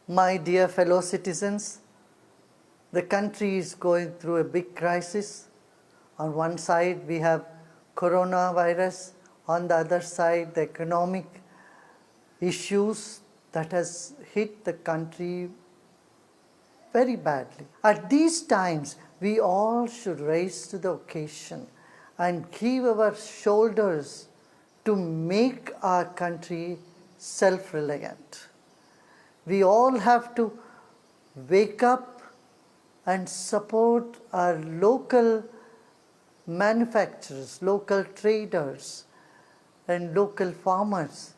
My dear fellow citizens, the country is going through a big crisis. On one side, we have coronavirus. On the other side, the economic issues that has hit the country very badly. At these times, we all should rise to the occasion and give our shoulders to make our country self-reliant. We all have to wake up and support our local manufacturers, local traders, and local farmers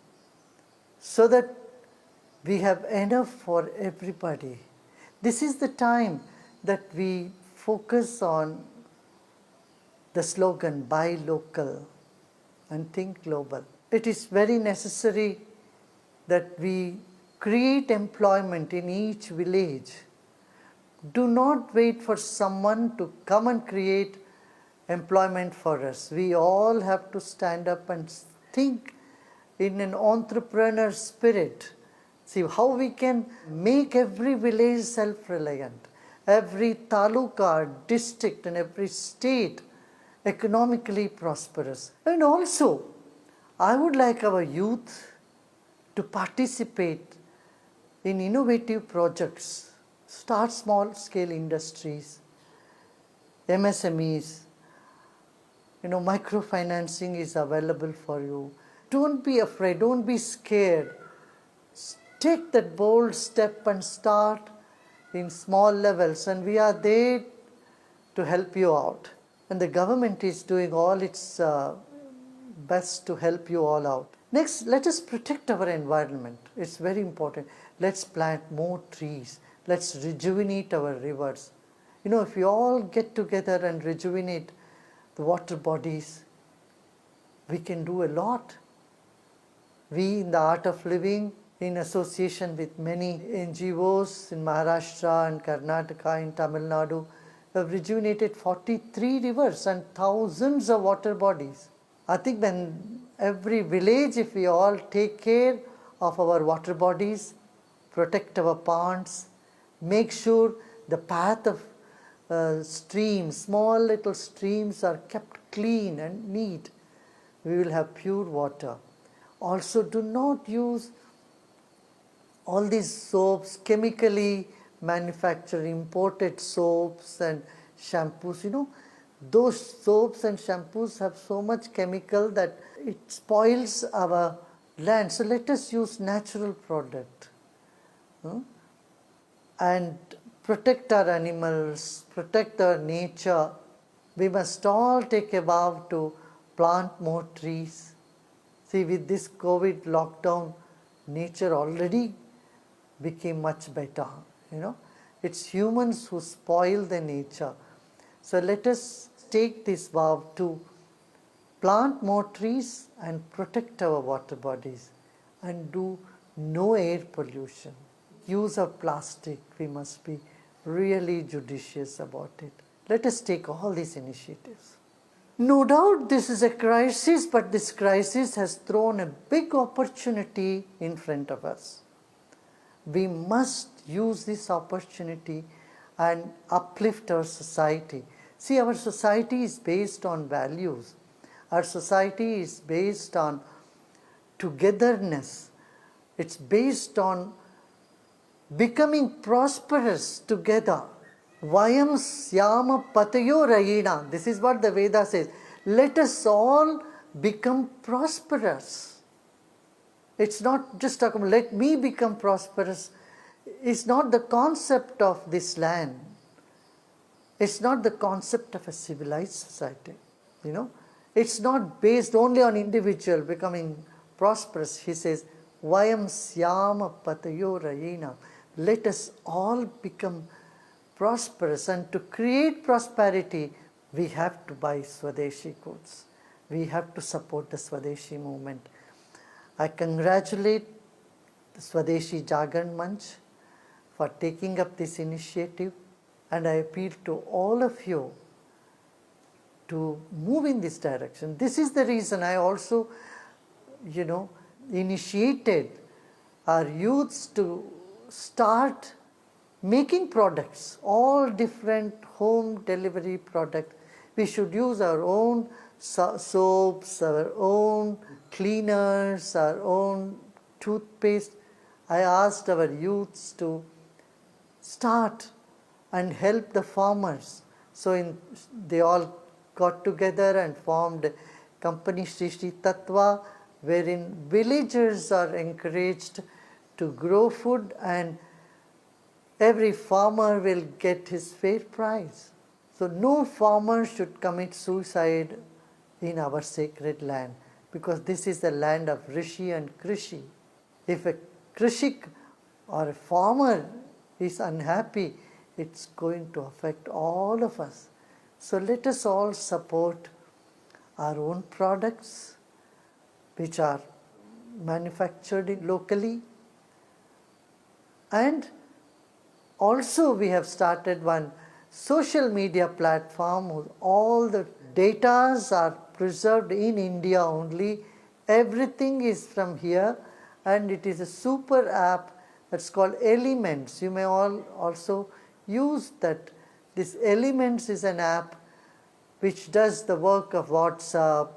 so that we have enough for everybody. This is the time that we focus on the slogan, buy local and think global. It is very necessary that we create employment in each village. Do not wait for someone to come and create employment for us. We all have to stand up and think in an entrepreneur spirit. See how we can make every village self-reliant, every taluka, district and every state economically prosperous. And also, I would like our youth to participate in innovative projects, start small scale industries, MSMEs, microfinancing is available for you. Don't be afraid, don't be scared. Take that bold step and start in small levels, and we are there to help you out. And the government is doing all its best to help you all out. Next, let us protect our environment. It's very important. Let's plant more trees. Let's rejuvenate our rivers. If we all get together and rejuvenate the water bodies, we can do a lot. We in the Art of Living, in association with many NGOs in Maharashtra and Karnataka, in Tamil Nadu, have rejuvenated 43 rivers and thousands of water bodies. I think when every village, if we all take care of our water bodies, protect our ponds, make sure the path of streams, small little streams are kept clean and neat, we will have pure water. Also, do not use all these soaps, chemically manufactured, imported soaps and shampoos. Those soaps and shampoos have so much chemical that it spoils our land. So let us use natural product. And protect our animals, protect our nature. We must all take a vow to plant more trees. See, with this COVID lockdown, nature already became much better. It's humans who spoil the nature. So let us take this vow to plant more trees and protect our water bodies and do no air pollution. Use of plastic, we must be really judicious about it. Let us take all these initiatives. No doubt this is a crisis, but this crisis has thrown a big opportunity in front of us. We must use this opportunity and uplift our society. See, our society is based on values. Our society is based on togetherness. It's based on becoming prosperous together. Vayam syama patayo rayina. This is what the Veda says. Let us all become prosperous. It's not just talking about let me become prosperous. It's not the concept of this land. It's not the concept of a civilized society. It's not based only on individual becoming prosperous. He says, Vayam syama patayo rayina. Let us all become prosperous, and to create prosperity, we have to buy Swadeshi goods. We have to support the Swadeshi movement. I congratulate the Swadeshi Jagran Manch for taking up this initiative, and I appeal to all of you to move in this direction. This is the reason I also, initiated our youths to start making products, all different home delivery products. We should use our own soaps, our own cleaners, our own toothpaste. I asked our youths to start and help the farmers. So they all got together and formed a company Sri Sri Tattva, wherein villagers are encouraged to grow food and every farmer will get his fair price. So no farmer should commit suicide in our sacred land, because this is the land of Rishi and Krishi. If a Krishik or a farmer is unhappy, it's going to affect all of us. So let us all support our own products which are manufactured locally, and also we have started one social media platform where all the datas are preserved in India only. Everything is from here, and it is a super app that's called Elements. You may all also use that. This Elements is an app which does the work of WhatsApp,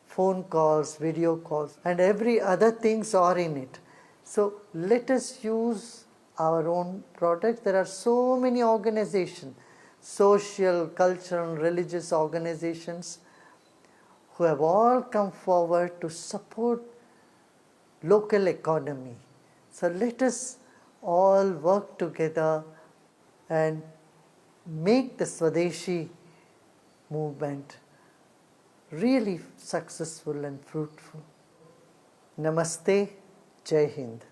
phone calls, video calls, and every other things are in it. So let us use our own products. There are so many organizations, social, cultural, religious organizations, who have all come forward to support local economy. So let us all work together and make the Swadeshi movement really successful and fruitful. Namaste, Jai Hind.